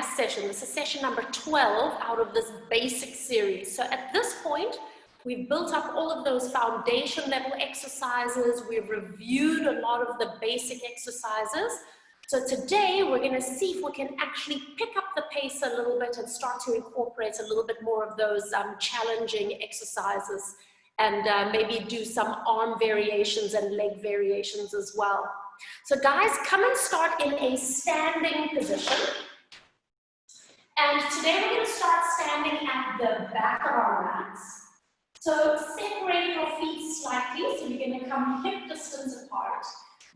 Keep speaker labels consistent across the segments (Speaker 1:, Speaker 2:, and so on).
Speaker 1: last session. This is session number 12 out of this basic series. So at this point, we've built up all of those foundation level exercises. We've reviewed a lot of the basic exercises. So today we're going to see if we can actually pick up the pace a little bit and start to incorporate a little bit more of those challenging exercises and maybe do some arm variations and leg variations as well. So guys, come and start in a standing position. And today we're going to start standing at the back of our mats. So separate your feet slightly, so you're going to come hip distance apart,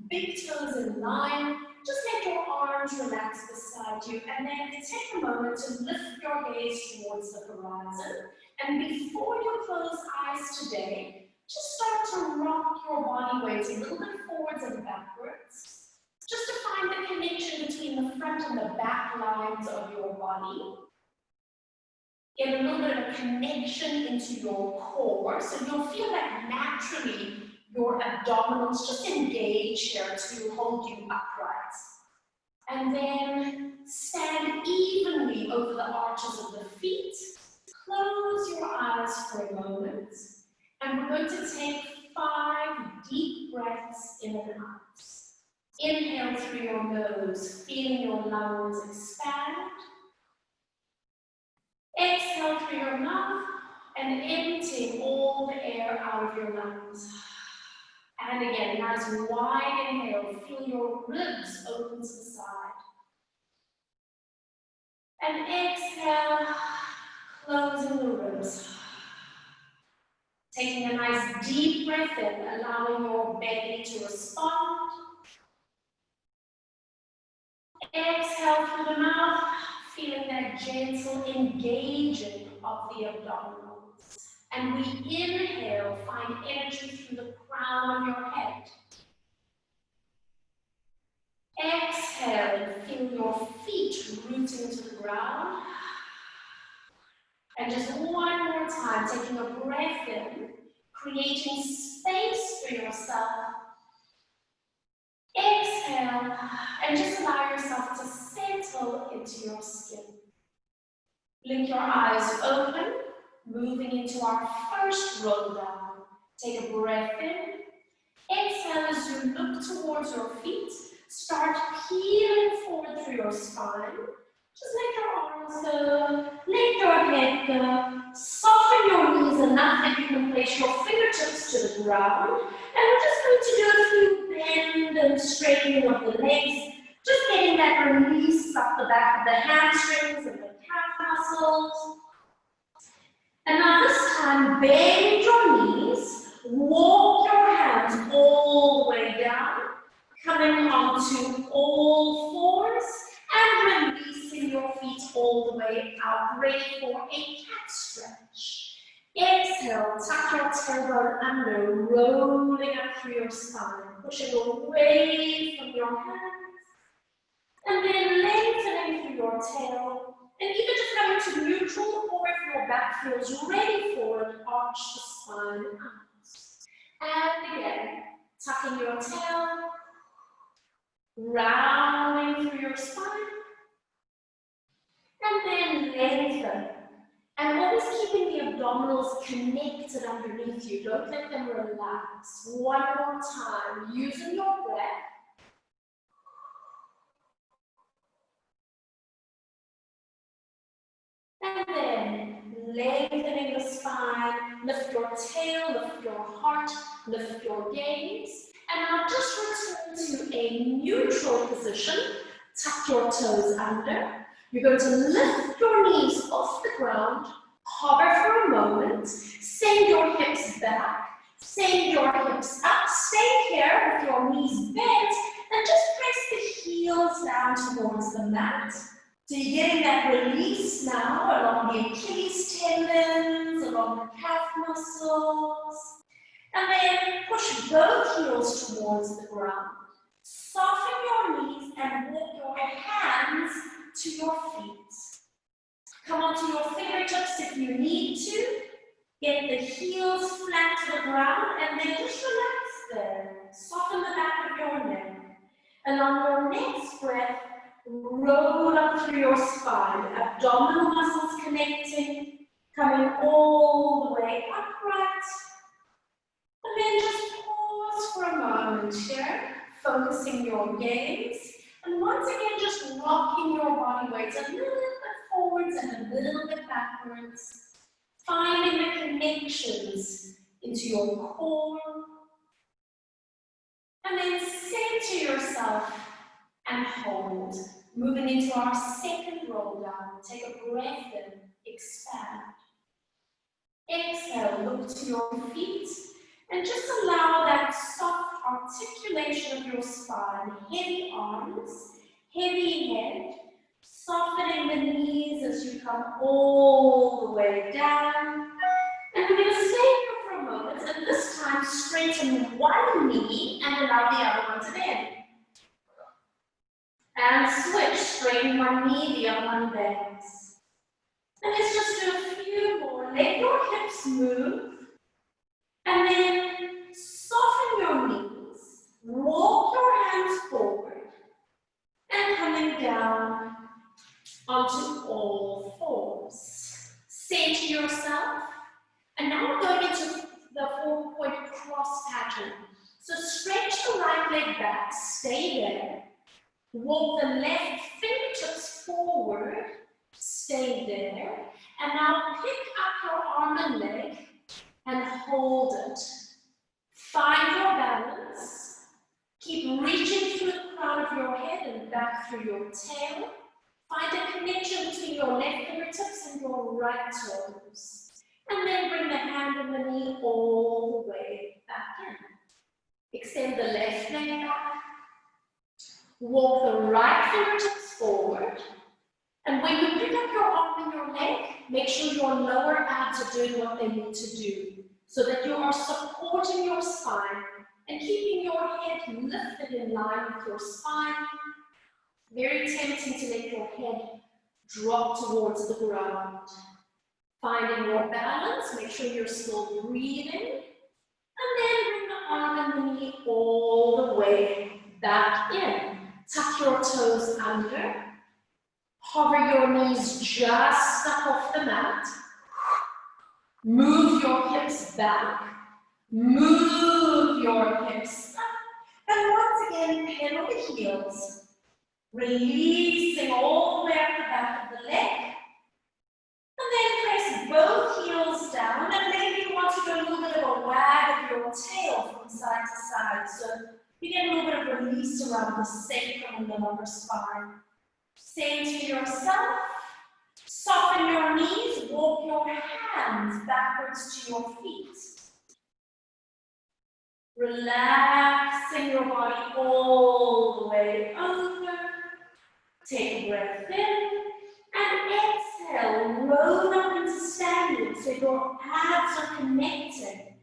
Speaker 1: big toes in line. Just let your arms relax beside you, and then take a moment to lift your gaze towards the horizon. And before you close eyes today, just start to rock your body weight a little bit forwards and backwards, just to find the connection between the front and the back lines of your body. Get a little bit of a connection into your core, so you'll feel that naturally your abdominals just engage here to hold you upright. And then stand evenly over the arches of the feet. Close your eyes for a moment. And we're going to take 5 deep breaths in and out. Inhale through your nose, feeling your lungs expand. Exhale through your mouth and emptying all the air out of your lungs. And again, nice wide inhale, feel your ribs open to the side. And exhale, closing the ribs. Taking a nice deep breath in, allowing your belly to respond. Exhale through the mouth, feeling that gentle engaging of the abdominals. And we inhale, find energy through the crown of your head. Exhale, feel your feet rooting to the ground. And just one more time, taking a breath in, creating space for yourself. Exhale, and just allow yourself to settle into your skin. Blink your eyes open, moving into our first roll down. Take a breath in. Exhale as you look towards your feet. Start peeling forward through your spine. Just let your arms go, let your head go. Soften your knees enough that you can place your fingertips to the ground. And we're just going to do a few bend and straightening of the legs. Just getting that release up the back of the hamstrings and the calf muscles. And now this time, bend your knees. Walk your hands all the way down. Coming onto all fours. And releasing your feet all the way out, ready for a cat stretch. Exhale, tuck your tailbone under, rolling up through your spine, pushing away from your hands. And then lengthening through your tail. And either just coming to neutral, or if your back feels ready for it, arch the spine out. And again, tucking your tail, rounding through your spine, and then lengthen. And always keeping the abdominals connected underneath you. Don't let them relax. One more time, using your breath. And then lengthening the spine, lift your tail, lift your heart, lift your gaze. And now just return to a neutral position. Tuck your toes under. You're going to lift your knees off the ground. Hover for a moment. Send your hips back. Send your hips up. Stay here with your knees bent. And just press the heels down towards the mat. So you're getting that release now along the Achilles tendons, along the calf muscles. And then push both heels towards the ground. Soften your knees and walk your hands to your feet. Come onto your fingertips if you need to. Get the heels flat to the ground and then just relax there. Soften the back of your neck. And on your next breath, Roll up through your spine, abdominal muscles connecting, coming all the way upright. And then just pause for a moment here, focusing your gaze. And once again, just rocking your body weight a little bit forwards and a little bit backwards. Finding the connections into your core. And then center yourself and hold. Moving into our second roll down. Take a breath in, expand. Exhale, look to your feet. And just allow that soft articulation of your spine. Heavy arms, heavy head. Softening the knees as you come all the way down. And we're going to stay here for a moment, and this time straighten one knee and allow the other one to bend. And switch, straighten one knee, the other one bends. And let's just do a few more. Let your hips move. And then soften your knees. Walk your hands forward. And coming down onto all fours. Center yourself. And now we're going into the 4-point cross pattern. So stretch the right leg back, stay there. Walk the left fingertips forward, stay there. And now pick up your arm and leg and hold it. Find your balance. Keep reaching through the crown of your head and back through your tail. Find a connection between your left fingertips and your right toes. And then bring the hand and the knee all the way back in. Extend the left leg back. Walk the right fingertips forward. And when you pick up your arm and your leg, make sure your lower abs are doing what they need to do, so that you are supporting your spine and keeping your head lifted in line with your spine. Very tempting to let your head drop towards the ground. Finding your balance, make sure you're still breathing. And then bring the arm and the knee all the way back in. Tuck your toes under. Hover your knees just up off the mat. Move your hips back. Move your hips up. And once again, pedal the heels. Releasing all the way up the back of the leg. And then press both heels down, and maybe you want to do a little bit of a wag of your tail from side to side. So you get a little bit of release around the sacrum and the lumbar spine. Center yourself, soften your knees, walk your hands backwards to your feet. Relaxing your body all the way over. Take a breath in. And exhale, roll up into standing so your abs are connected.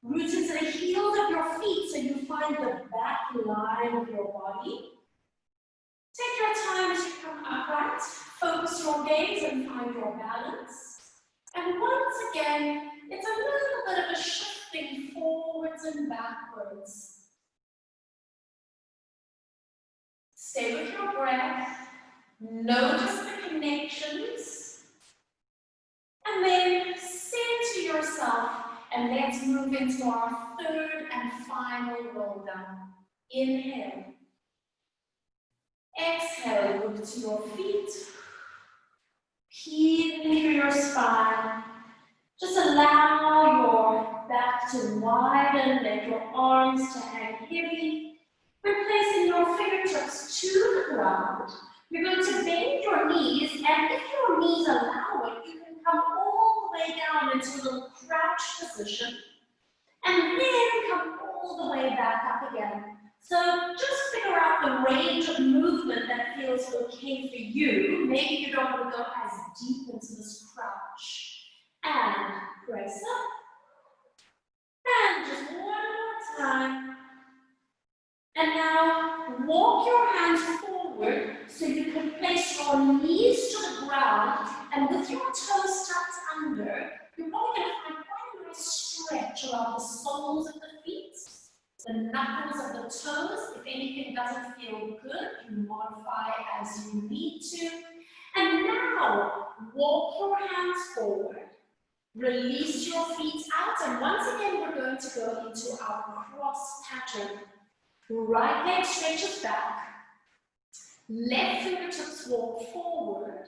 Speaker 1: Root into the heels of your feet so you find the back line of your body. Take your time as you come upright. Focus your gaze and find your balance. And once again, it's a little bit of a shifting forwards and backwards. Stay with your breath. Notice the connections, and then center yourself, and let's move into our third and final roll down. Inhale. Exhale, look to your feet. Peel through your spine. Just allow your back to widen, let your arms to hang heavy. Replacing your fingertips to the ground. You're going to bend your knees, and if your knees allow it, you can come all the way down into a little crouch position, and then come all the way back up again. So just figure out the range of movement that feels okay for you. Maybe you don't want to go as deep into this crouch. And press up. And just one more time. And now walk your hands forward so you can place your knees to the ground, and with your toes tucked under, you're probably going to find quite a nice stretch around the soles of the feet, the knuckles of the toes. If anything doesn't feel good, you modify as you need to. And now, walk your hands forward. Release your feet out, and once again, we're going to go into our cross pattern. Right leg stretches back. Left fingertips walk forward.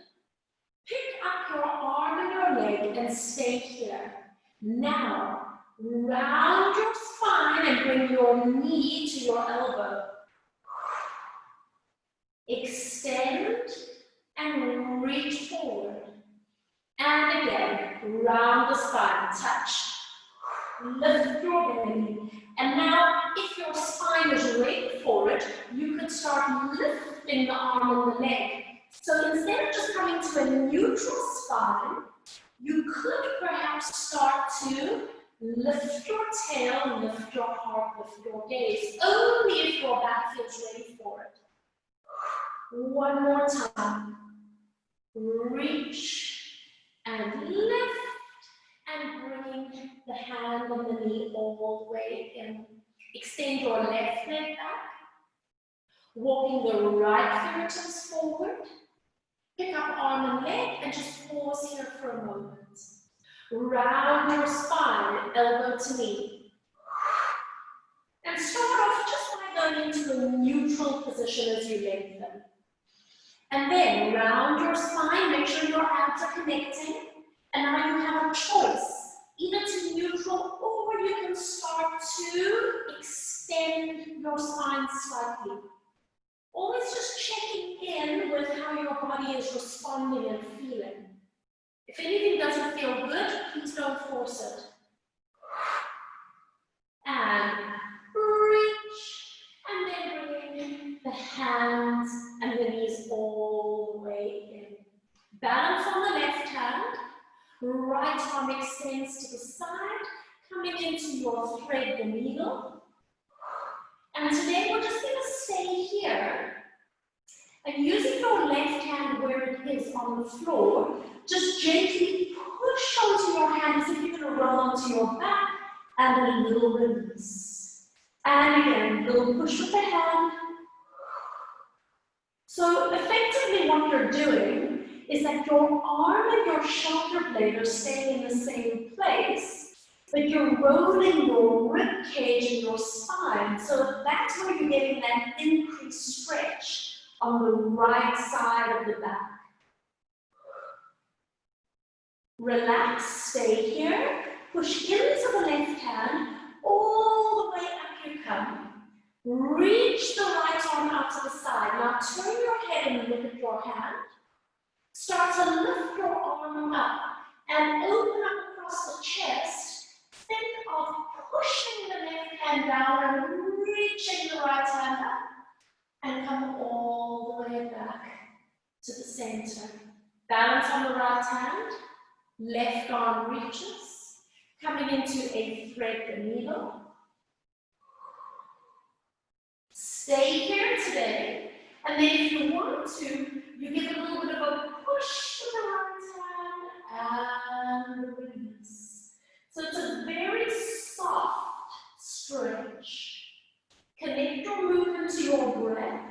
Speaker 1: Pick up your arm and your leg and stay here. Now, round your spine and bring your knee to your elbow. Extend and reach forward. And again, round the spine, touch. Lift your belly. And now, if your spine is ready for it, you could start lifting the arm and the leg. So instead of just coming to a neutral spine, you could perhaps start to lift your tail, lift your heart, lift your gaze, only if your back feels ready for it. One more time. Reach and lift, and bring the hand and the knee all the way in. Extend your left leg back. Walking the right fingertips forward. Pick up arm and leg and just pause here for a moment. Round your spine, elbow to knee. And start off just by going into a neutral position as you lengthen. And then round your spine, make sure your abs are connecting. And now you have a choice, either to neutral or you can start to extend your spine slightly. Always just checking in with how your body is responding and feeling. If anything doesn't feel good, please don't force it. And reach, and then bring the hands and the knees all the way in. Balance on the left hand, right arm extends to the side, coming into your thread the needle. And today we're just going to stay here. And using your left hand where it is on the floor, just gently push onto your hand as if you're going to roll onto your back, and a little release. And again, little push with the hand. So effectively what you're doing is that your arm and your shoulder blade are staying in the same place, but you're rolling your rib cage and your spine, so that's where you're getting that increased stretch on the right side of the back. Relax, stay here, push into the left hand, all the way up you come. Reach the right arm out to the side. Now turn your head and look at your hand. Start to lift your arm up and open up across the chest. Think of pushing the left hand down and reaching the right hand up. And come all the way back to the center. Balance on the right hand, left arm reaches, coming into a thread the needle. Stay here today, and then if you want to, you give a little bit of a push to the right hand and release. So it's a very soft stretch. Connect your movement to your breath.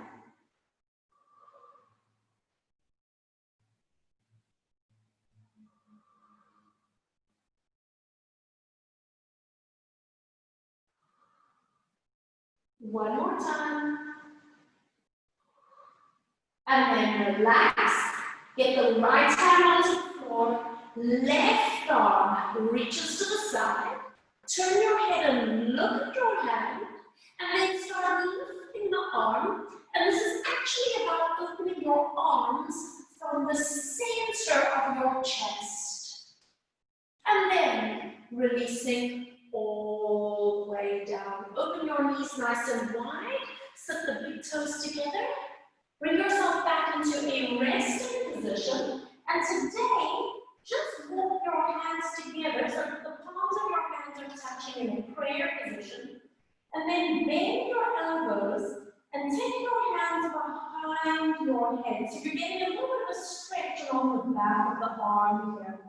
Speaker 1: One more time. And then relax. Get the right hand onto the floor. Left arm reaches to the side. Turn your head and look at your hand. And then start lifting the arm. And this is actually about opening your arms from the center of your chest. And then releasing all the way down. Open your knees nice and wide. Sit the big toes together. Bring yourself back into a resting position. And today, just walk your hands together so that the palms of your hands are touching in a prayer position. And then bend your elbows and take your hands behind your head. So you're getting a little bit of a stretch along the back of the arm here.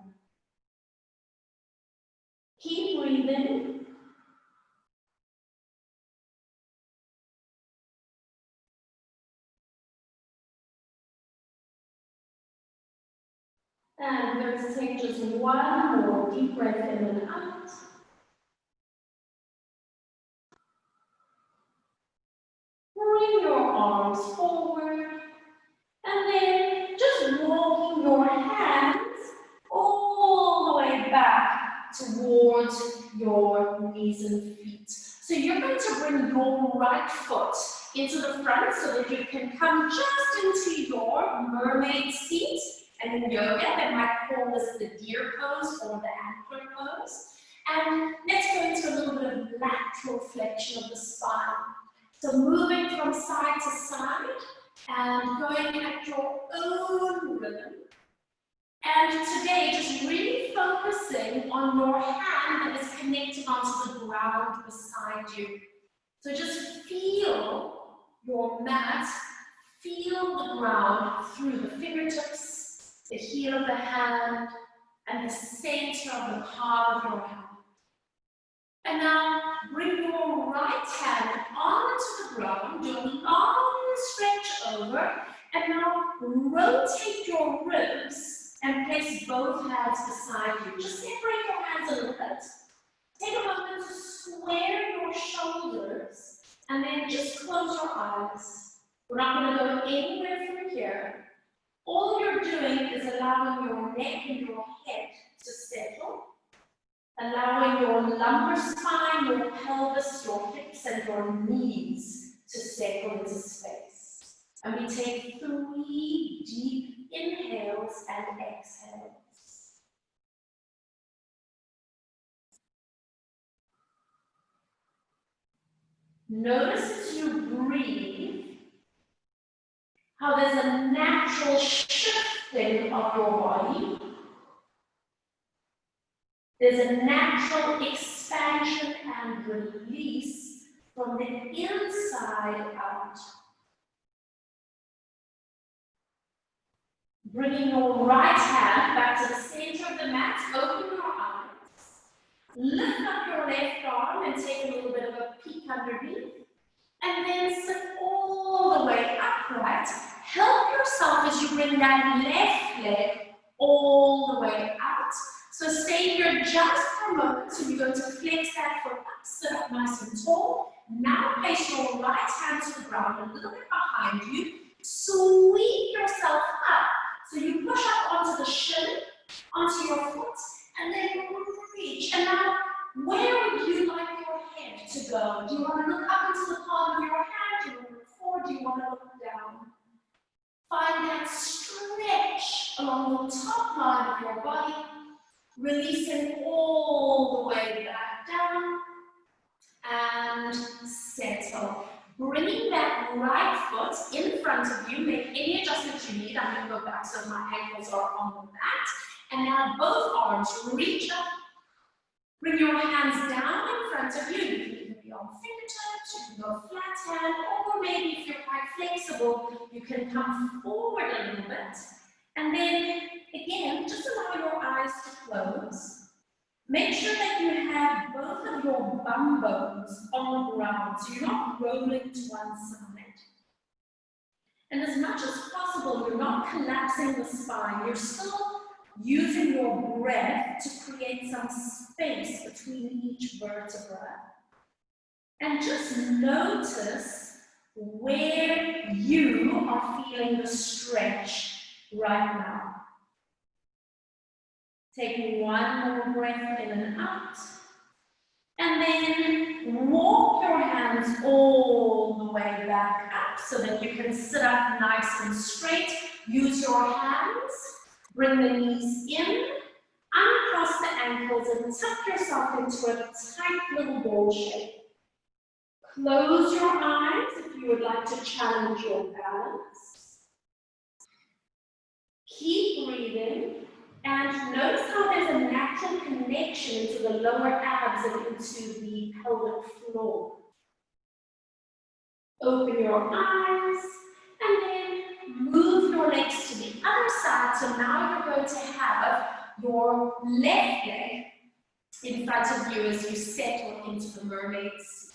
Speaker 1: Keep breathing. And we're going to take just one more deep breath in and out. Bring your arms forward. And then just walking your hands all the way back towards your knees and feet. So you're going to bring your right foot into the front so that you can come just into your mermaid seat. And in yoga, they might call this the deer pose or the antler pose. And let's go into a little bit of lateral flexion of the spine. So moving from side to side and going at your own rhythm. And today, just really focusing on your hand that is connected onto the ground beside you. So just feel your mat, feel the ground through the fingertips, the heel of the hand, and the center of the palm of your hand. And now bring your right hand onto the ground, do a long stretch over, and now rotate your ribs and place both hands beside you. Just separate your hands a little bit. Take a moment to square your shoulders, and then just close your eyes. We're not going to go anywhere from here. All you're doing is allowing your neck and your head to settle. Allowing your lumbar spine, your pelvis, your hips, and your knees to settle into space. And we take 3 deep inhales and exhales. Notice as you breathe how there's a natural shifting of your body. There's a natural expansion and release from the inside out. Bringing your right hand back to the center of the mat, open your eyes. Lift up your left arm and take a little bit of a peek underneath. And then sit all the way upright. Help yourself as you bring that left leg all the way out. So stay here just for a moment. So you're going to flex that foot up, sit up nice and tall. Now place your right hand to the ground, a little bit behind you. Sweep yourself up. So you push up onto the shin, onto your foot, and then reach. And now, where would you like your head to go? Do you want to look up into the palm of your hand? Do you want to look forward? Do you want to look down? Find that stretch along the top line of your body, releasing all the way back down, and settle. Bringing that right foot in front of you, make any adjustments you need. I'm going to go back so my ankles are on the mat. And now both arms reach up. Bring your hands down in front of you. You can either be on fingertips, you can go flat hand, or maybe if you're quite flexible, you can come forward a little bit. And then, again, just allow your eyes to close. Make sure that you have both of your bum bones on the ground, so you're not rolling to one side. And as much as possible, you're not collapsing the spine. You're still using your breath to create some space between each vertebra. And just notice where you are feeling the stretch right now. Take one more breath in and out. And then walk your hands all the way back up so that you can sit up nice and straight. Use your hands. Bring the knees in. Uncross the ankles and tuck yourself into a tight little ball shape. Close your eyes if you would like to challenge your balance. Keep breathing. And notice how there's a natural connection to the lower abs and into the pelvic floor. Open your eyes and then move your legs to the other side. So now you're going to have your left leg in front of you as you settle into the mermaid seat.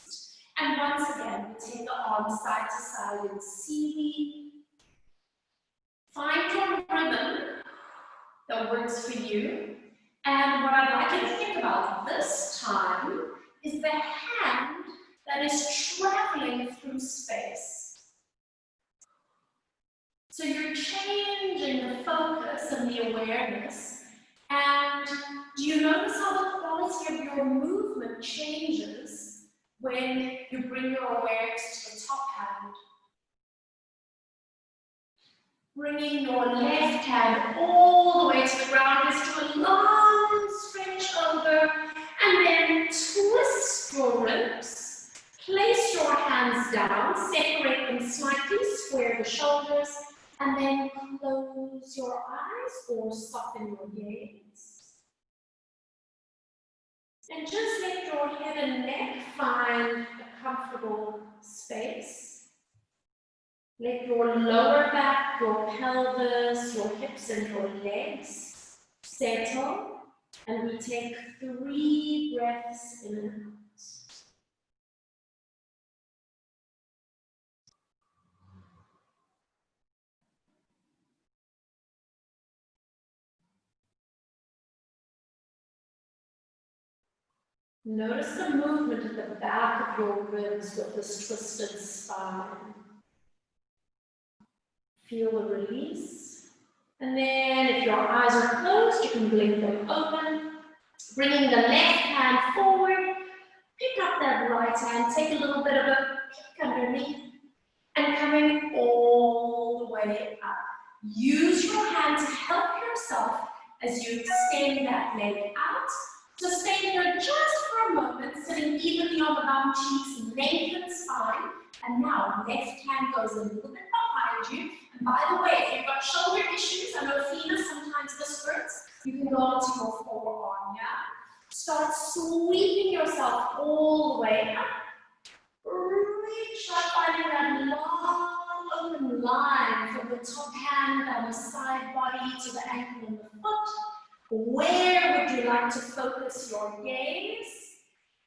Speaker 1: And once again, we take the arms side to side in seaweed. Find your rhythm. The that works for you. And what I'd like you to think about this time is the hand that is traveling through space. So you're changing the focus and the awareness. And do you notice how the quality of your movement changes when you bring your awareness to the top hand? Bringing your left hand all the way to the ground, just do a long stretch over, and then twist your ribs. Place your hands down, separate them slightly, square the shoulders, and then close your eyes or soften your gaze. And just let your head and neck find a comfortable space. Let your lower back, your pelvis, your hips and your legs settle. And we take 3 breaths in and out. Notice the movement at the back of your ribs with this twisted spine. Feel the release. And then if your eyes are closed, you can blink them open. Bringing the left hand forward, pick up that right hand, take a little bit of a peek underneath, and coming all the way up. Use your hand to help yourself as you extend that leg out. So stay there just for a moment, sitting evenly on the bum cheeks, lengthen spine. And now, left hand goes a little bit behind you. And by the way, if you've got shoulder issues, I know Fina, sometimes this hurts, you can go onto your forearm, yeah? Start sweeping yourself all the way up. Reach up, finding that long open line from the top hand down the side body to the ankle and the foot. Where would you like to focus your gaze?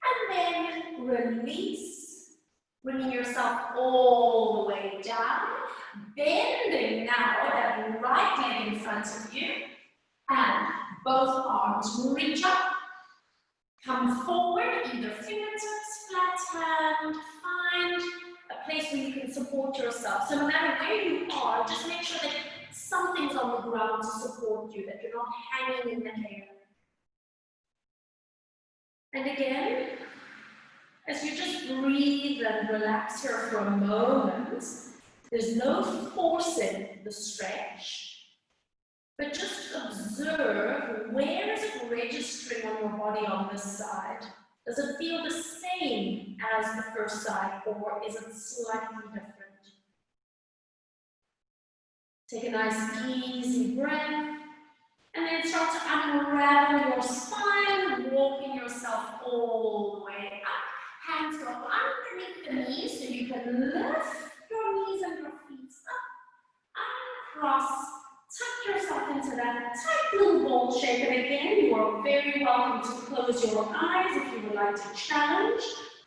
Speaker 1: And then release, bringing yourself all the way down, bending now that right leg in front of you, and both arms reach up, come forward, either fingertips, flat hand, find a place where you can support yourself. So no matter where you are, just make sure that something's on the ground to support you, that you're not hanging in the air. And again, as you just breathe and relax here for a moment, there's no forcing the stretch, but just observe where is it registering on your body on this side. Does it feel the same as the first side, or is it slightly different? Take a nice easy breath, and then start to unravel your spine, walking yourself all the way up. Hands go underneath the knees so you can lift your knees and your feet up, uncross, tuck yourself into that tight little ball shape. And again, you are very welcome to close your eyes if you would like to challenge,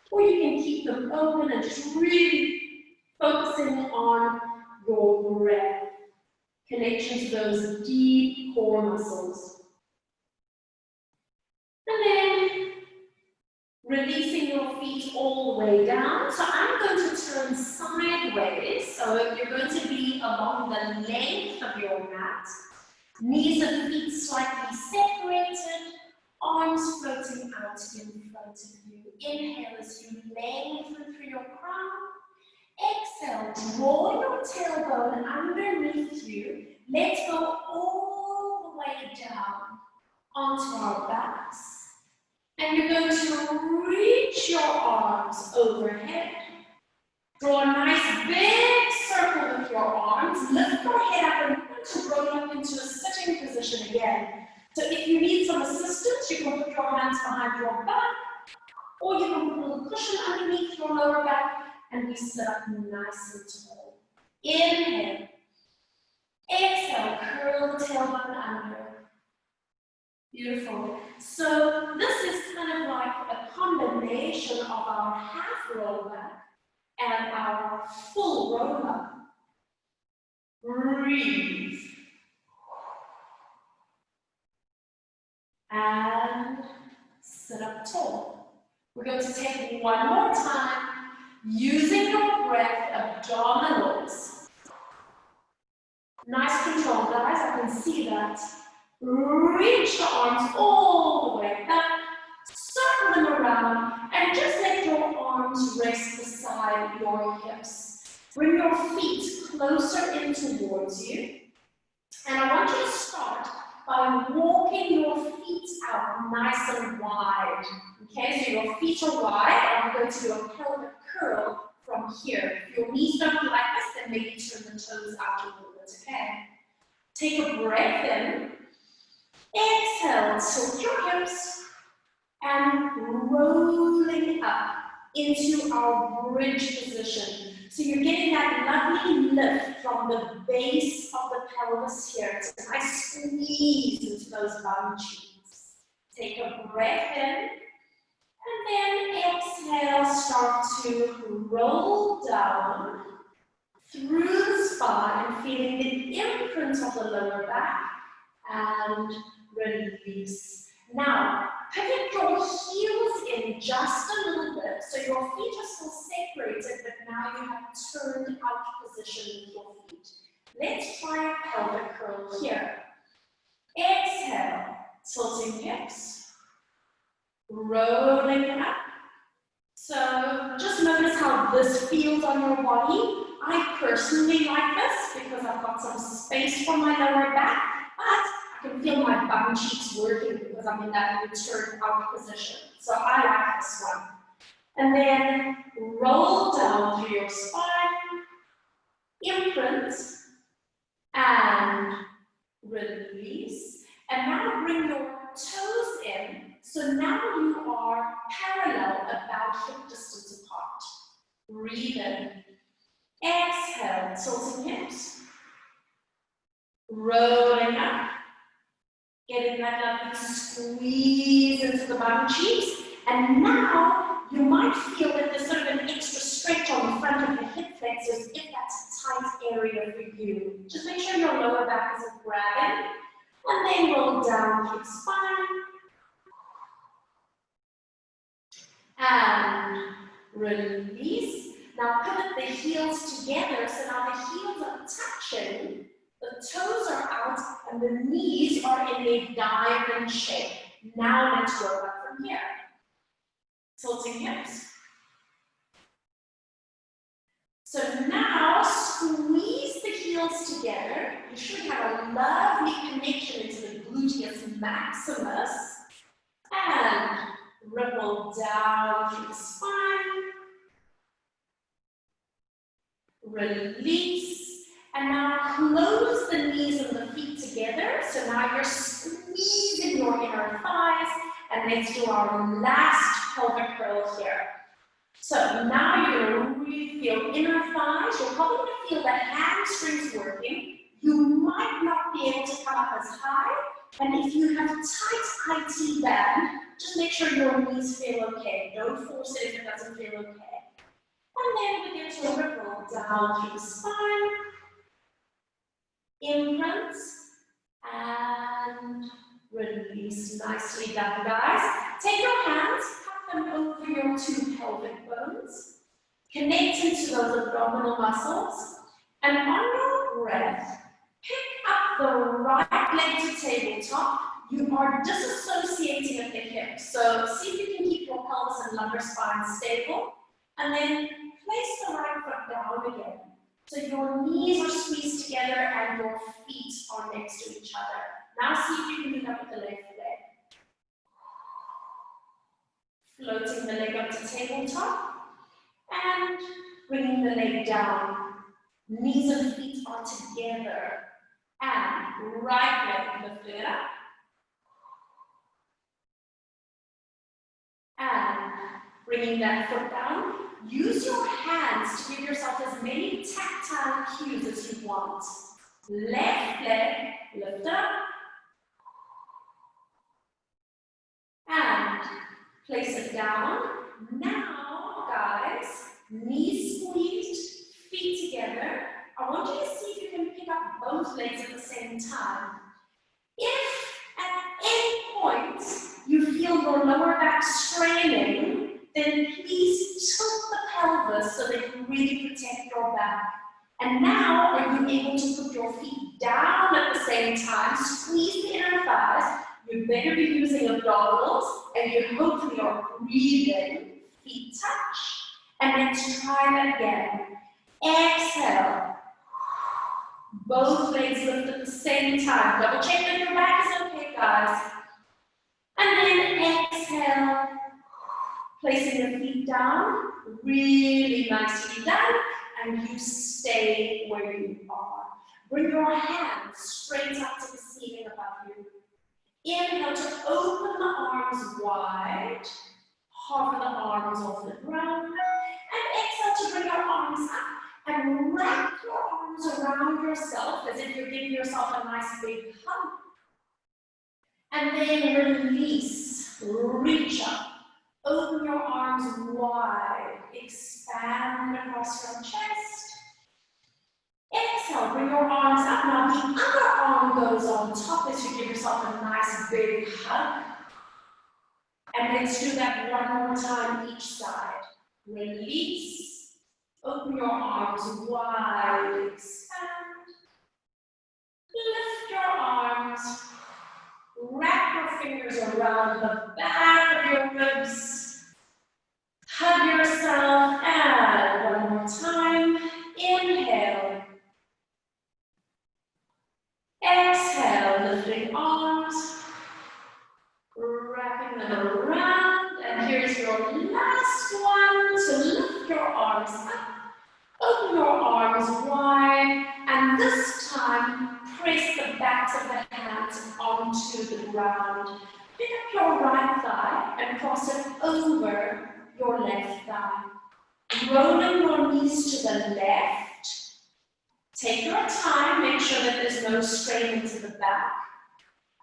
Speaker 1: or you can keep them open and just really focusing on your breath. Connection to those deep core muscles. And then releasing your feet all the way down. So I'm going to turn sideways. So you're going to be along the length of your mat. Knees and feet slightly separated. Arms floating out in front of you. Inhale as you lengthen through your crown. Exhale, draw your tailbone underneath you. Let's go all the way down onto our backs. And you're going to reach your arms overhead. Draw a nice big circle with your arms. Lift your head up and put to roll up into a sitting position again. So if you need some assistance, you can put your hands behind your back, or you can put a little cushion underneath your lower back, and we sit up nice and tall. Inhale. Exhale, curl the tailbone under. Beautiful. So this is kind of like a combination of our half roll back and our full roll up. Breathe. Sit up tall. We're going to take one more time, using your breath, abdominals. Nice control, guys, I can see that. Reach the arms all the way back, circle them around, and just let your arms rest beside your hips. Bring your feet closer in towards you. And I want you to start by walking your feet out nice and wide. Okay, so your feet are wide, and I'm going to do a pelvic curl from here. If your knees don't feel like this, then maybe turn the toes out a little bit, okay? Take a breath in. Exhale, tilt your hips, and rolling up into our bridge position. So you're getting that lovely lift from the base of the pelvis here. It's a nice squeeze into those bum cheeks. Take a breath in, and then exhale, start to roll down through the spine, feeling the imprint of the lower back, and release. Now, pivot your heels in just a little bit, so your feet are still separated, but now you have turned out position with your feet. Let's try a pelvic curl here. Exhale, tilting hips, rolling up. So just notice how this feels on your body. I personally like this because I've got some space for my lower back, but I can feel my bum cheeks working because I'm in that turned out position. So I like this one. And then roll down through your spine, imprint, and release. And now bring your toes in. So now you are parallel, about hip distance apart. Breathe in. Exhale, tilting hips. Rolling up. Getting that lovely squeeze into the bum cheeks. And now you might feel that there's sort of an extra stretch on the front of the hip flexors if that's a tight area for you. Just make sure your lower back isn't grabbing. And then roll down through the spine. And release. Now pivot the heels together, so now the heels are touching, the toes are out, and the knees are in a diamond shape. Now let's work up from here. Tilting hips. So now squeeze the heels together. You should have a lovely connection into the gluteus maximus. And ripple down through the spine. Release. And now close the knees and the feet together. So now you're squeezing your inner thighs. And let's do our last pelvic curl here. So now you're going to really feel inner thighs. You're probably going to feel the hamstrings working. You might not be able to come up as high. And if you have tight IT band, just make sure your knees feel okay. Don't force it if it doesn't feel okay. And then begin to ripple down through the spine. Imprint. And release. Nicely done, guys. Take your hands, cup them over your two pelvic bones. Connect into those abdominal muscles. And on your breath, pick up the right leg to tabletop. You are disassociating at the hips. So see if you can keep your pelvis and lumbar spine stable. And then place the right foot down again. So your knees are squeezed together and your feet are next to each other. Now see if you can meet up with the left leg. Floating the leg up to tabletop. And bringing the leg down. Knees and feet are together. And right leg lifted up. And bringing that foot down. Use your hands to give yourself as many tactile cues as you want. Left leg, lift up. And place it down. Now, guys, knees squeezed, feet together. I want you to see if you can pick up both legs at the same time. If at any point you feel your lower back straining, then please tilt the pelvis so that you really protect your back. And now, are you able to put your feet down at the same time? Squeeze the inner thighs. You better be using abdominals, and you hopefully are breathing. Feet touch. And let's try that again. Exhale. Both legs lift at the same time. Double check that your back is okay, guys. And then exhale. Placing the feet down. Really nicely done. And you stay where you are. Bring your hands straight up to the ceiling above you. Inhale to open the arms wide. Hover the arms off the ground. And exhale to bring your arms up. And wrap your arms around yourself as if you're giving yourself a nice big hug. And then release. Reach up. Open your arms wide. Expand across your chest. Exhale, bring your arms up. Now the other arm goes on top as you give yourself a nice big hug. And let's do that one more time each side. Release. Open your arms wide. Expand. Lift your arms. Wrap your fingers around the back of your ribs. Hug yourself. And one more time. Inhale. Exhale, lifting arms. Wrapping them around. And here's your last one to lift your arms up. Open your arms wide. And this time, press the backs of the hands onto the ground. Pick up your right thigh and cross it over your left thigh. Rolling your knees to the left. Take your time, make sure that there's no strain into the back.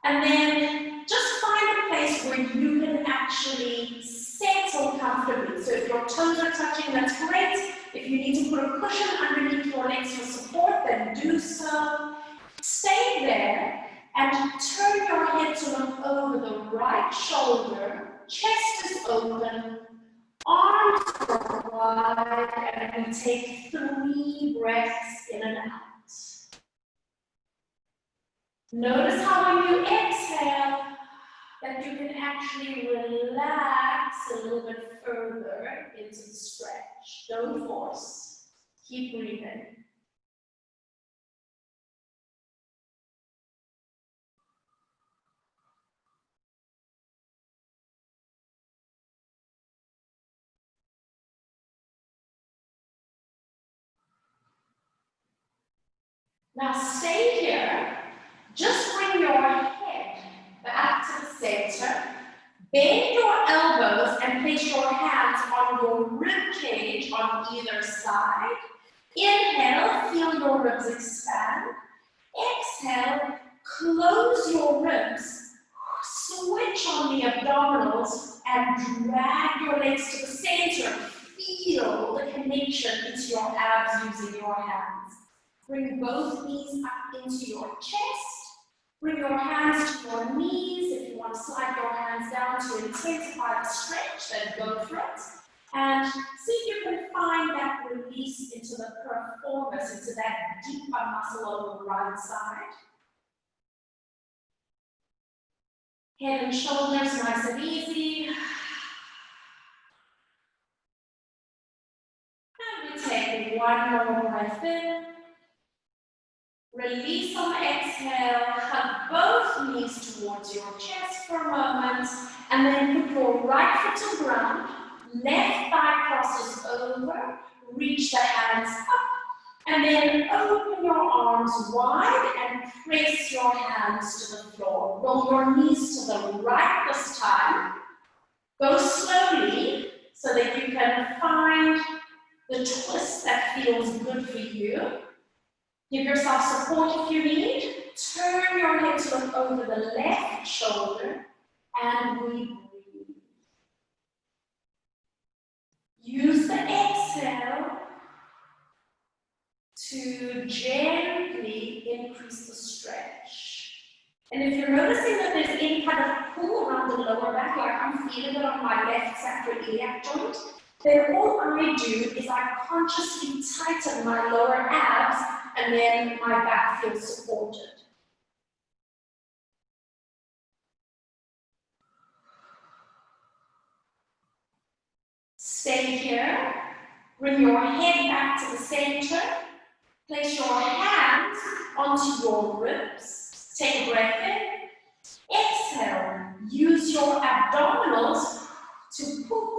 Speaker 1: And then just find a place where you can actually settle comfortably. So if your toes are touching, that's great. If you need to put a cushion underneath your legs for support, then do so. Stay there and turn your head to look over the right shoulder. Chest is open. Arms are wide, and we take 3 breaths in and out. Notice how when you exhale, that you can actually relax a little bit further into the stretch. Don't force. Keep breathing. Now stay here. Just bring your head back to the center. Bend your elbows and place your hands on your rib cage on either side. Inhale, feel your ribs expand. Exhale, close your ribs. Switch on the abdominals and drag your legs to the center. Feel the connection into your abs using your hands. Bring both knees up into your chest. Bring your hands to your knees. If you want to slide your hands down to intensify the stretch, then go for it. And see if you can find that release into the piriformis, into that deeper muscle on the right side. Head and shoulders nice and easy. And we take one more breath in. Release on the exhale, hug both knees towards your chest for a moment, and then put your right foot to ground, left thigh crosses over, reach the hands up, and then open your arms wide and press your hands to the floor. Roll your knees to the right this time. Go slowly so that you can find the twist that feels good for you. Give yourself support if you need. Turn your head to look over the left shoulder and we breathe. Use the exhale to gently increase the stretch. And if you're noticing that there's any kind of pull around the lower back, like I'm feeling it on my left sacroiliac joint, then all I do is I consciously tighten my lower abs and then my back feels supported. Stay here. Bring your head back to the center. Place your hands onto your ribs. Take a breath in. Exhale. Use your abdominals to pull.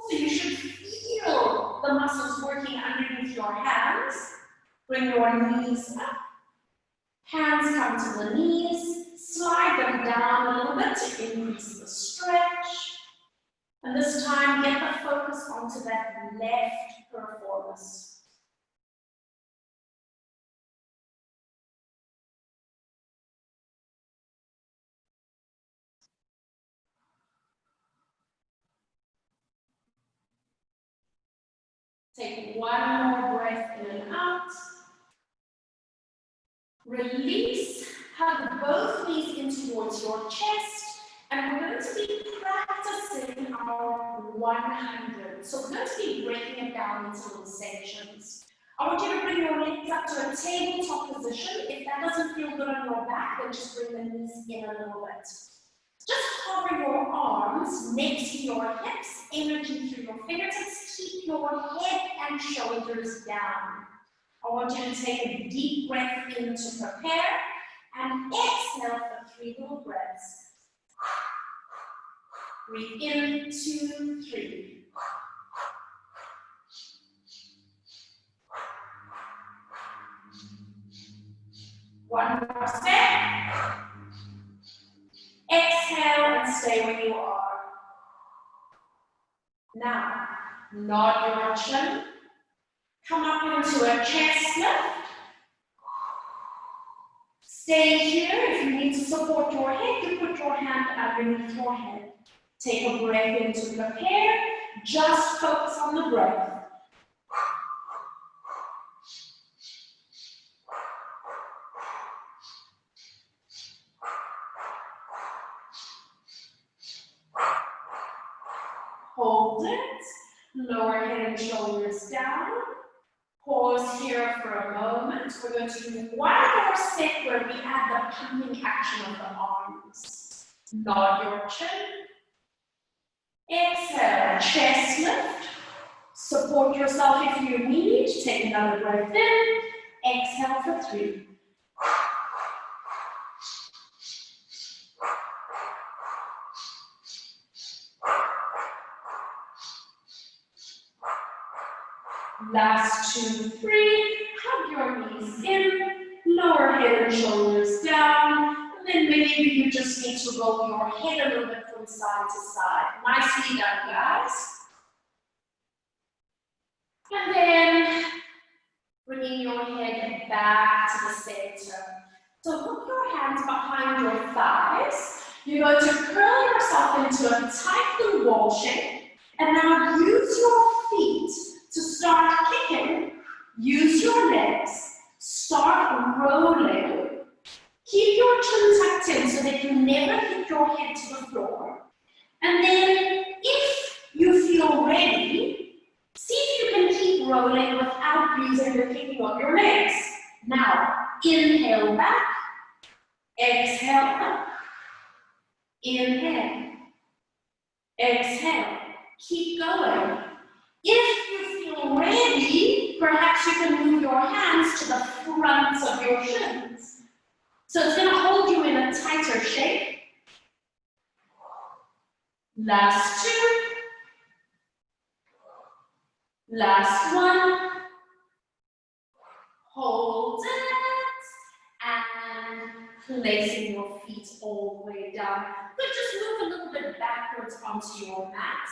Speaker 1: So you should feel the muscles working underneath your hands. Bring your knees up. Hands come to the knees. Slide them down a little bit to increase the stretch. And this time, get the focus onto that left piriformis. Take one more breath in and out. Release. Hug both knees in towards your chest. And we're going to be practicing our 100. So we're going to be breaking it down into little sections. I want you to bring your legs up to a tabletop position. If that doesn't feel good on your back, then just bring the knees in a little bit. Just hover your arms next to your hips, energy through your fingertips. Keep your head and shoulders down. I want you to take a deep breath in to prepare and exhale for 3 little breaths. Breathe in, 2, 3. One more step. Exhale and stay where you are. Now, nod your chin. Come up into a chest lift. Stay here. If you need to support your head, you put your hand underneath your head. Take a breath in to prepare. Just focus on the breath. Hold it. Lower head and shoulders down. Pause here for a moment. We're going to do one more set where we add the pumping action of the arms. Nod your chin. Exhale, chest lift. Support yourself if you need. Take another breath in. Exhale for 3. Last 2, 3. Hug your knees in. Lower head and shoulders down. And then maybe you just need to roll your head a little bit from side to side. Nicely done, guys. And then bringing your head back to the center. So hook your hands behind your thighs. You're going to curl yourself into a tight little ball shape. And now use your feet to start kicking. Use your legs. Start rolling. Keep your chin tucked in so that you never hit your head to the floor. And then, if you feel ready, see if you can keep rolling without using the kicking of your legs. Now, inhale back. Exhale up. Inhale. Exhale. Keep going. If you feel ready, perhaps you can move your hands to the fronts of your shins. So it's going to hold you in a tighter shape. Last 2. Last 1. Hold it. And placing your feet all the way down. But just move a little bit backwards onto your mat.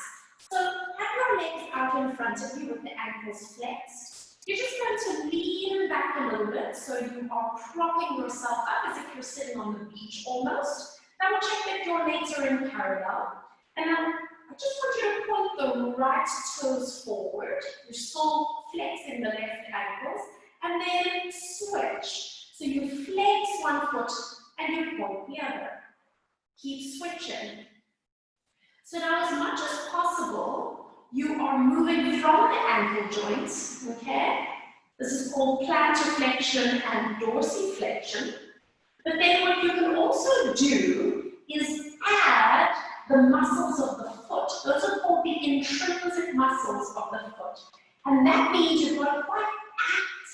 Speaker 1: So have your legs out in front of you with the ankles flexed. You're just going to lean back a little bit so you are propping yourself up as if you're sitting on the beach almost. Now we'll check that your legs are in parallel. And now I just want you to point the right toes forward. You're still flexing the left ankles. And then switch. So you flex one foot and you point the other. Keep switching. So now as much as possible, you are moving from the ankle joints, okay? This is called plantar flexion and dorsiflexion. But then what you can also do is add the muscles of the foot. Those are called the intrinsic muscles of the foot. And that means you've got to quite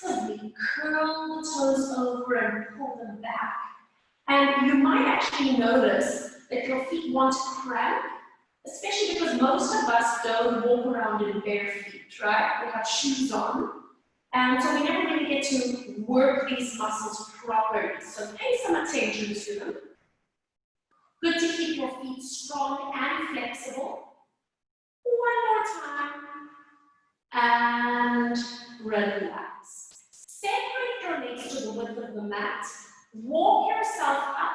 Speaker 1: actively curl the toes over and pull them back. And you might actually notice that your feet want to cramp, especially because most of us don't walk around in bare feet, right? We have shoes on. And so we never really get to work these muscles properly. So pay some attention to them. Good to keep your feet strong and flexible. One more time. And relax. Separate your legs to the width of the mat. Walk yourself up.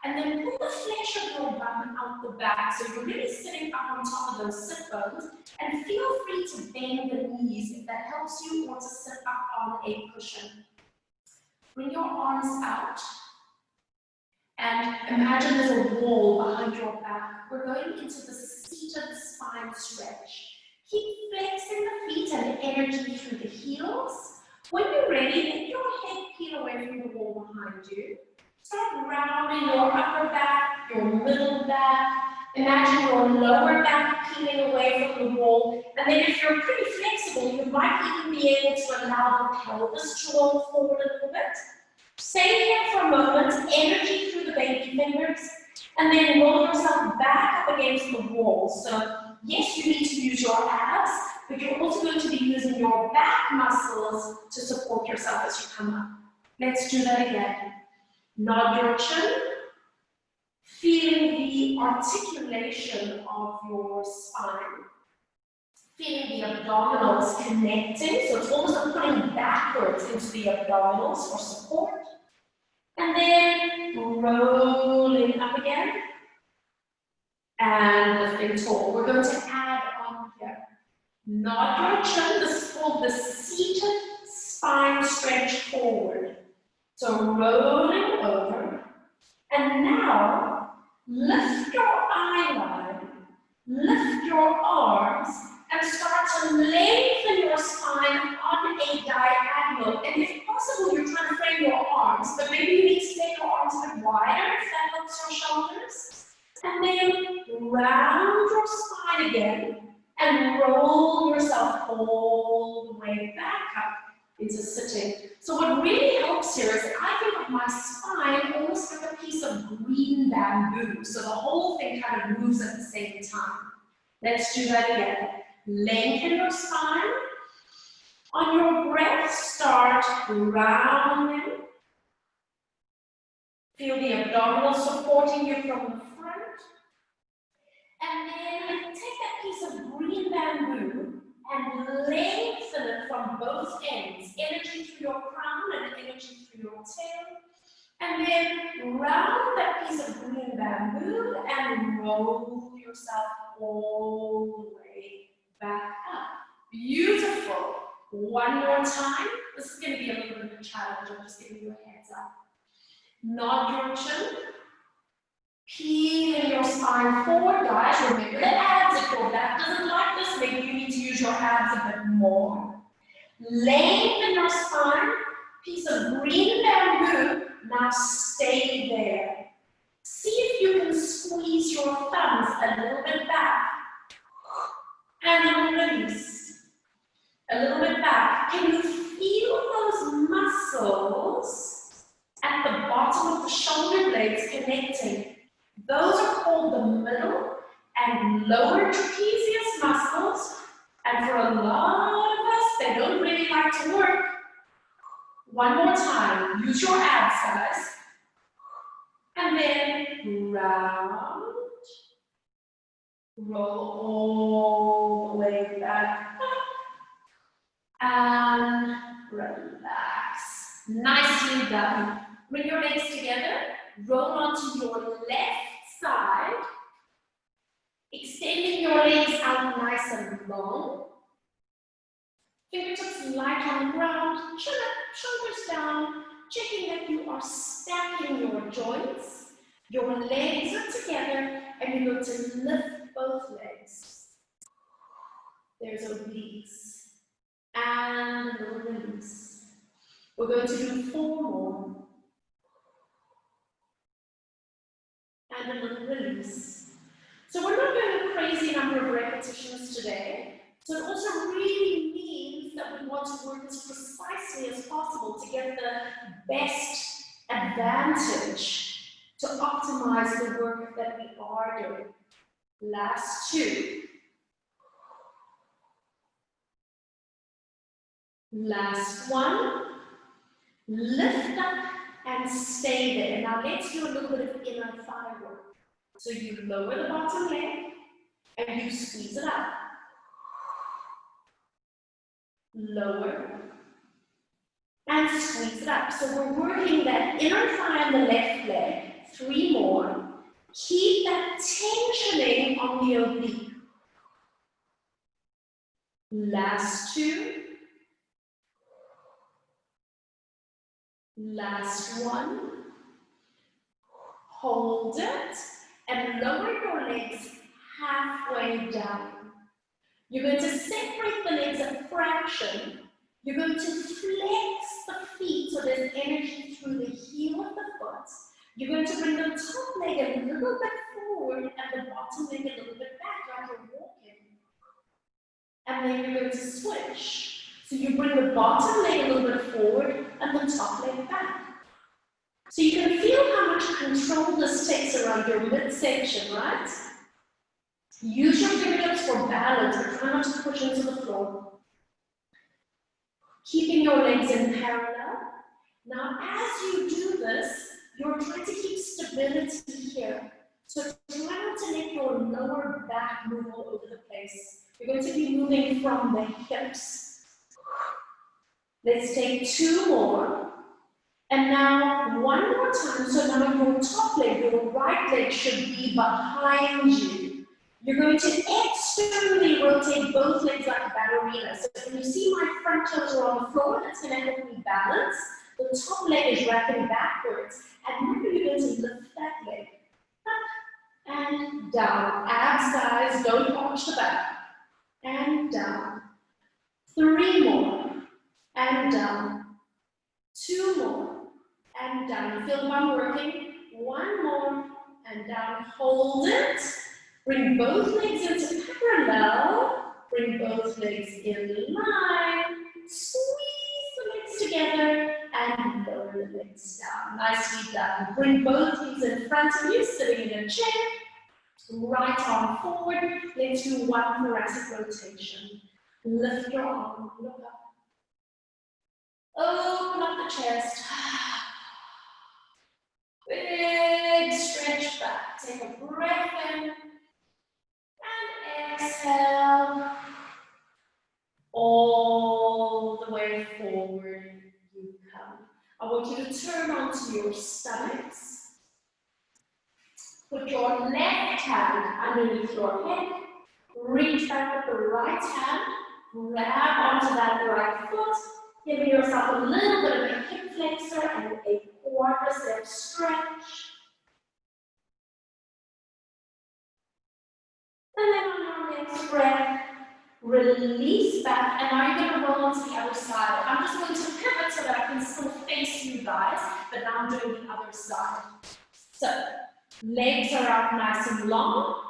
Speaker 1: And then pull the flesh of your bum out the back. So you're really sitting up on top of those sit bones. And feel free to bend the knees if that helps you, or to sit up on a cushion. Bring your arms out. And imagine there's a wall behind your back. We're going into the seated spine stretch. Keep flexing the feet and energy through the heels. When you're ready, let your head peel away from the wall behind you. Start rounding your upper back, your middle back. Imagine your lower back peeling away from the wall. And then if you're pretty flexible, you might even be able to allow the pelvis to roll forward a little bit. Stay here for a moment, energy through the baby fingers, and then roll yourself back up against the wall. So yes, you need to use your abs, but you're also going to be using your back muscles to support yourself as you come up. Let's do that again. Nod your chin, feeling the articulation of your spine, feeling the abdominals connecting, so it's almost like putting backwards into the abdominals for support, and then rolling up again, and lifting tall. We're going to add on here. Nod your chin, this is called the seated spine stretch forward. So rolling over, and now lift your eye line, lift your arms, and start to lengthen your spine on a diagonal. And if possible, you're trying to frame your arms, but maybe you need to take your arms a bit wider if that helps your shoulders. And then round your spine again, and roll yourself all the way back up into sitting. So what really helps here is I think of my spine almost like a piece of green bamboo. So the whole thing kind of moves at the same time. Let's do that again. Lengthen your spine. On your breath, start rounding. Feel the abdominals supporting you from the front. And then take that piece of green bamboo and lengthen it from both ends. Energy through your crown and energy through your tail. And then round that piece of green bamboo and roll yourself all the way back up. Beautiful. One more time. This is going to be a little bit of a challenge. I'm just giving you a heads up. Nod your chin. Peeling your spine forward, guys. Remember the abs. If your back doesn't like this, maybe you need to use your abs a bit more. Lengthen your spine. Piece of green bamboo. Now stay there. See if you can squeeze your thumbs a little bit back. And release. A little bit back. Can you feel those muscles at the bottom of the shoulder blades connecting? Those are called the middle and lower trapezius muscles. And for a lot of us, they don't really like to work. One more time. Use your abs, guys. And then round. Roll all the way back up. And relax. Nicely done. Bring your legs together. Roll onto your left side. Extending your legs out nice and long. Fingertips light on the ground. Chin up, shoulders down. checking that you are stacking your joints, your legs are together, and you're going to lift both legs. There's obliques. And a little release. We're going to do 4 more. And a little release. So we're not doing a crazy number of repetitions today. So it also really means that we want to work as precisely as possible to get the best advantage to optimize the work that we are doing. Last 2. Last 1. Lift up and stay there. Now let's do a little bit of inner thigh work. So you lower the bottom leg and you squeeze it up. Lower and squeeze it up. So we're working that inner thigh on the left leg. 3 more. Keep that tensioning on the oblique. Last 2. Last 1. Hold it and lower your legs halfway down. You're going to separate the legs a fraction. You're going to flex the feet so there's energy through the heel of the foot. You're going to bring the top leg a little bit forward and the bottom leg a little bit back like you're walking. And then you're going to switch. So you bring the bottom leg a little bit forward and the top leg back. So you can feel how much control this takes around your midsection, right? Use your fingertips for balance, but try not to push into the floor. Keeping your legs in parallel. Now, as you do this, you're trying to keep stability here. So try not to let your lower back move all over the place. You're going to be moving from the hips. Let's take 2 more. And now, 1 more time. So now your top leg, your right leg should be behind you. You're going to externally rotate both legs like a ballerina. So when you see my front toes are on the floor, that's going to help me balance. The top leg is wrapping backwards. And now you're going to lift that leg up and down. Abs, guys, don't arch the back. And down. 3 more. And down. 2 more. And down. You feel the bum working. 1 more. And down. Hold it. Bring both legs into parallel. Bring both legs in line. Squeeze the legs together and lower the legs down. Nicely done. Bring both legs in front of you, sitting in a chair. Right arm forward. Let's do 1 thoracic rotation. Lift your arm, look up. Open up the chest. Big stretch back. Take a breath in. And exhale. All the way forward you come. I want you to turn onto your stomachs. Put your left hand underneath your head. Reach back with the right hand. Grab onto that right foot. Giving yourself a little bit of a hip flexor and a quadricep stretch. And then on your next breath, release back. And now you're going to roll onto the other side. I'm just going to pivot so that I can still face you guys, but now I'm doing the other side. So, legs are out nice and long.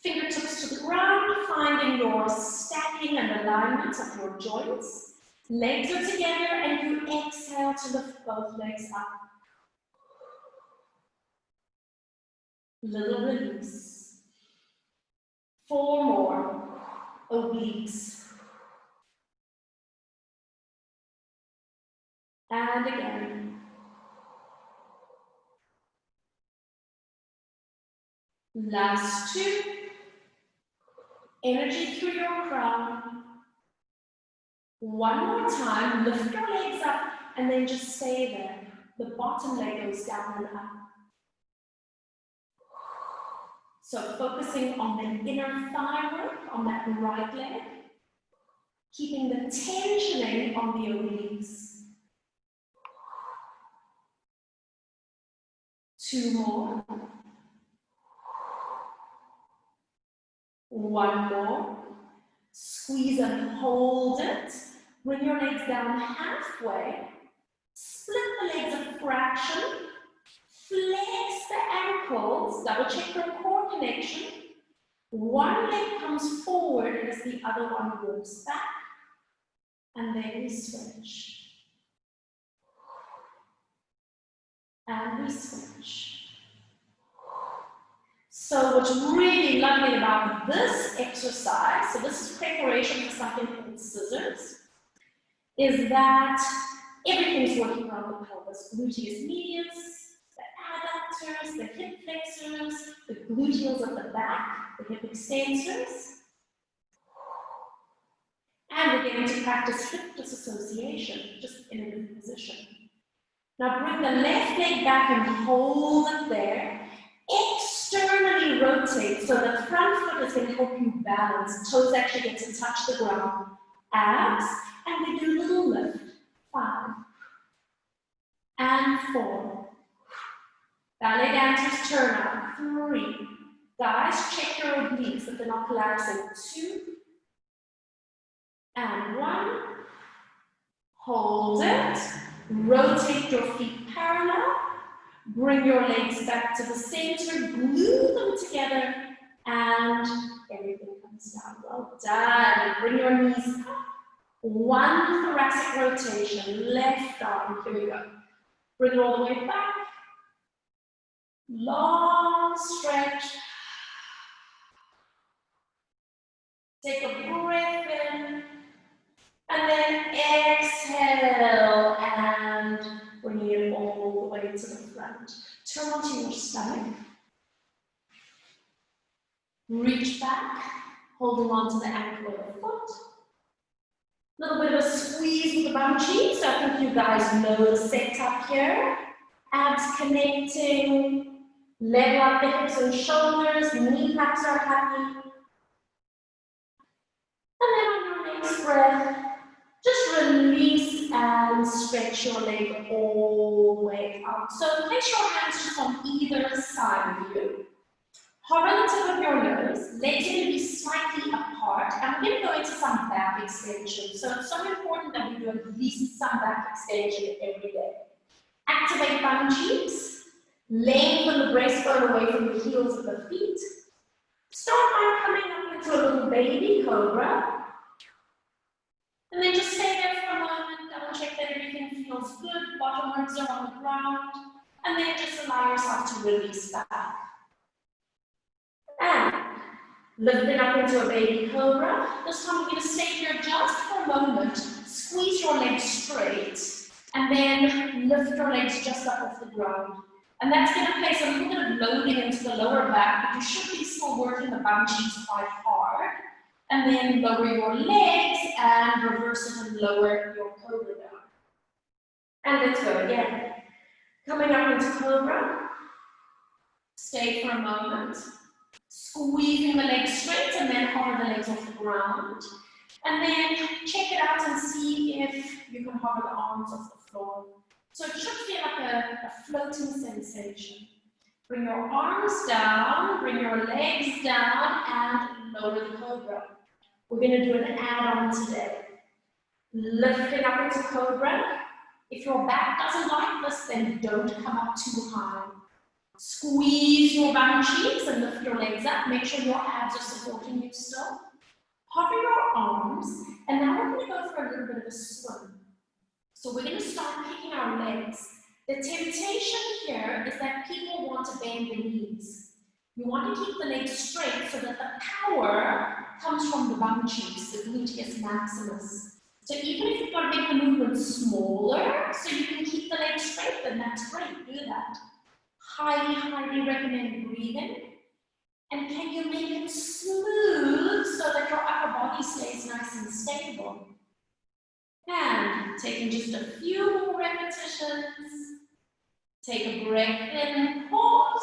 Speaker 1: Fingertips to the ground, finding your stacking and alignment of your joints. Legs are together and you exhale to lift both legs up. Little release. 4 more. Obliques. And again. Last 2. Energy through your crown. 1 more time, lift your legs up and then just stay there. The bottom leg goes down and up. So focusing on the inner thigh work, on that right leg. Keeping the tensioning on the obliques. 2 more. 1 more. Squeeze and hold it. Bring your legs down halfway. Split the legs a fraction. Flex the ankles. Double check your core connection. One leg comes forward as the other one walks back. And then we switch. And we switch. So what's really lovely about this exercise, so this is preparation for something called scissors, is that everything's working around the pelvis. Gluteus medius, the adductors, the hip flexors, the gluteals at the back, the hip extensors. And we're going to practice hip disassociation, just in a good position. Now bring the left leg back and hold it there. Externally rotate so the front foot is going to help you balance. Toes actually get to touch the ground. Abs, and we do little lift. 5 and 4. Ballet dancers turn up. 3. Guys, check your obliques if they're not collapsing. 2 and 1. Hold it. Rotate your feet parallel. Bring your legs back to the center, glue them together, and everything comes down. Well done. Bring your knees up. 1 thoracic rotation, left arm. Here we go. Bring it all the way back. Long stretch. Take a breath in. And then exhale and bring it all the way to the front. Turn onto your stomach. Reach back, holding onto the ankle of the foot. A little bit of a squeeze with the bum cheeks. So I think you guys know the setup here. Abs connecting. Level up the hips and shoulders. Knee caps are happy. And then on your next breath, just release and stretch your leg all the way out. So place your hands just on either side of you. Hover the tip of your nose. Legs are going to be slightly apart. And we're going to go into some back extension. So it's so important that we do at least some back extension every day. Activate bum cheeks. Lengthen the breastbone away from the heels of the feet. Start by coming up into a little baby cobra. And then just stay there for a moment, double check that everything feels good, bottom ribs are on the ground, and then just allow yourself to release back. And lifting up into a baby cobra. This time we're going to stay here just for a moment, squeeze your legs straight, and then lift your legs just up off the ground. And that's going to place a little bit of loading into the lower back, but you should be still working the bum cheeks quite hard. And then lower your legs and reverse it and lower your cobra down. And let's go again. Coming up into cobra. Stay for a moment. Squeezing the legs straight and then hover the legs off the ground. And then check it out and see if you can hover the arms off the floor. So it should feel like a floating sensation. Bring your arms down, bring your legs down, and lower the cobra. We're going to do an add-on today. Lifting up into cobra. If your back doesn't like this, then don't come up too high. Squeeze your bum cheeks and lift your legs up. Make sure your abs are supporting you still. Hover your arms, and now we're going to go for a little bit of a swim. So we're going to start kicking our legs. The temptation here is that people want to bend the knees. You want to keep the legs straight so that the power comes from the bum cheeks, the gluteus maximus. So even if you've got to make the movement smaller so you can keep the legs straight, then that's great, do that. Highly, highly recommend breathing. And can you make it smooth so that your upper body stays nice and stable? And taking just a few more repetitions. Take a breath in, pause.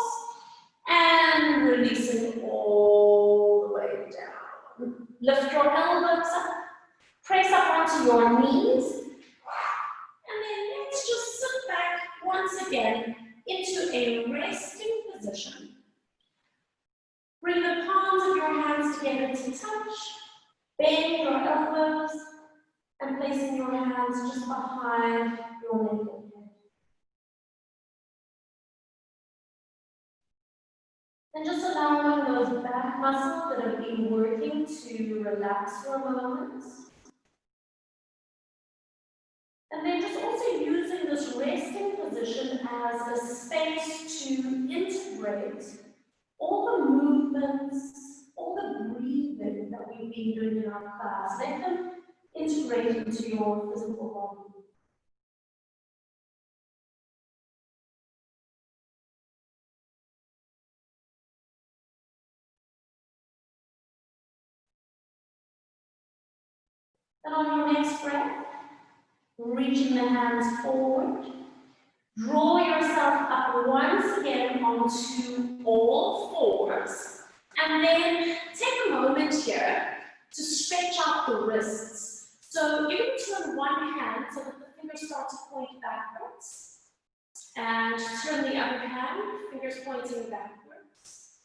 Speaker 1: And releasing all the way down. Lift your elbows up. Press up onto your knees. And then let's just sit back once again into a resting position. Bring the palms of your hands together to touch. Bend your elbows and placing your hands just behind your neck and head. And just allowing those back muscles that have been working to relax for a moment. And then just also using this resting position as a space to integrate all the movements, all the breathing that we've been doing in our class. Let them integrate into your physical body. And on your next breath, reaching the hands forward, draw yourself up once again onto all fours, and then take a moment here to stretch out the wrists. So you can turn one hand so that the fingers start to point backwards, and turn the other hand, fingers pointing backwards.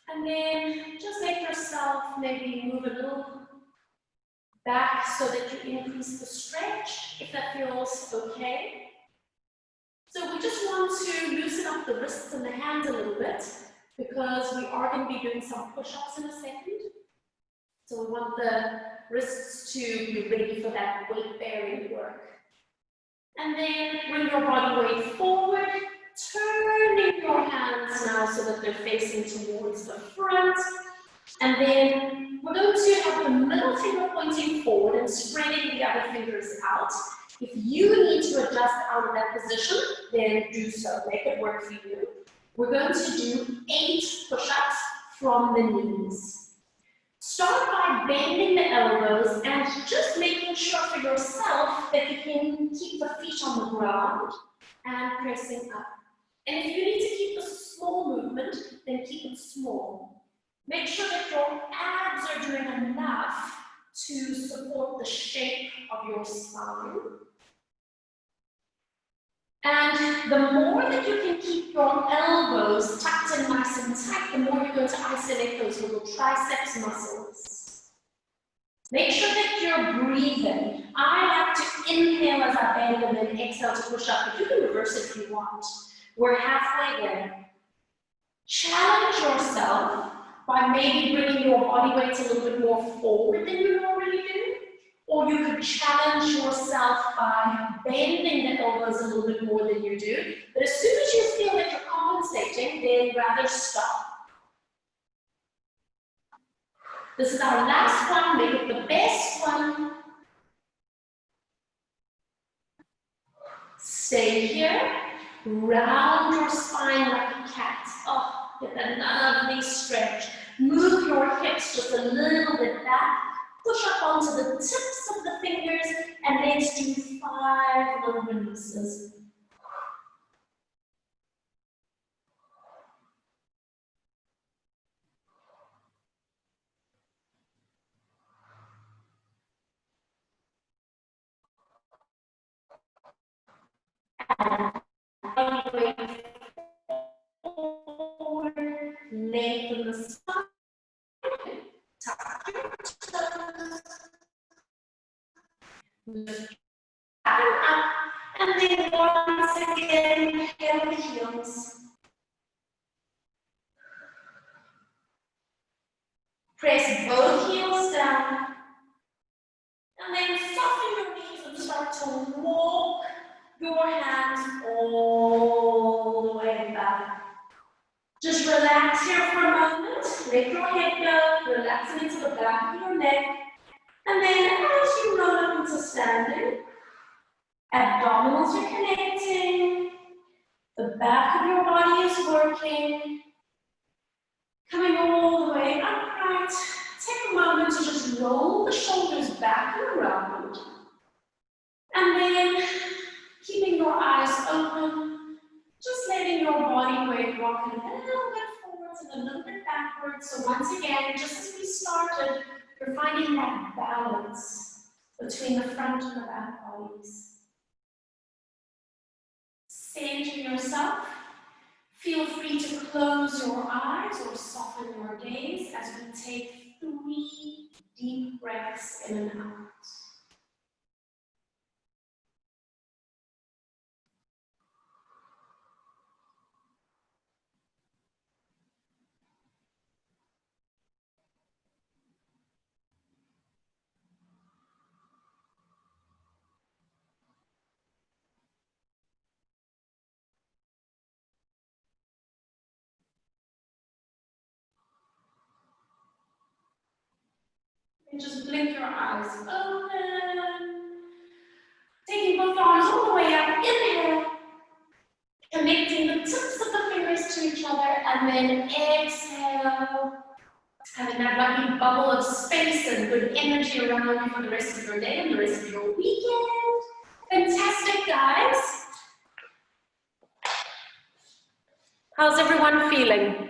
Speaker 1: And then just let yourself maybe move a little back so that you increase the stretch, if that feels okay. So we just want to loosen up the wrists and the hands a little bit because we are going to be doing some push-ups in a second. So we want the wrists to be ready for that weight-bearing work. And then bring your body weight forward, turning your hands now so that they're facing towards the front. And then we're going to have the middle finger pointing forward and spreading the other fingers out. If you need to adjust out of that position, then do so. Make it work for you. We're going to do 8 push-ups from the knees. Start by bending the elbows and just making sure for yourself that you can keep the feet on the ground and pressing up. And if you need to keep a small movement, then keep it small. Make sure that your abs are doing enough to support the shape of your spine. And the more that you can keep your elbows tucked in nice and tight, the more you're going to isolate those little triceps muscles. Make sure that you're breathing. I like to inhale as I bend and then exhale to push up, but you can reverse it if you want. We're halfway there. Challenge yourself by maybe bringing your body weight a little bit more forward than you normally do. Or you could challenge yourself by bending the elbows a little bit more than you do. But as soon as you feel that you're compensating, then rather stop. This is our last one. Make it the best one. Stay here. Round your spine like a cat. Oh, get that lovely stretch. Move your hips just a little bit back. Push up onto the tips of the fingers, and let's do 5 little releases. And weight forward, lengthen the spine, tuck your toes, lift up, and then once again, inhale the heels. Press both heels down, and then soften your knees and start to walk your hands all the way back. Just relax here for a moment. Let your head go, relaxing into the back of your neck. And then as you roll up into standing, abdominals are connecting, the back of your body is working, coming all the way upright. Take a moment to just roll the shoulders back and around. And then, keeping your eyes open, just letting your body weight rock a little bit forwards and a little bit backwards. So once again, just as we started, you're finding that balance between the front and the back bodies. Center yourself. Feel free to close your eyes or soften your gaze as we take 3 deep breaths in and out. And just blink your eyes open. Taking both arms all the way up. Inhale. Connecting the tips of the fingers to each other. And then exhale. Having that lucky bubble of space and good energy around you for the rest of your day and the rest of your weekend. Fantastic, guys. How's everyone feeling?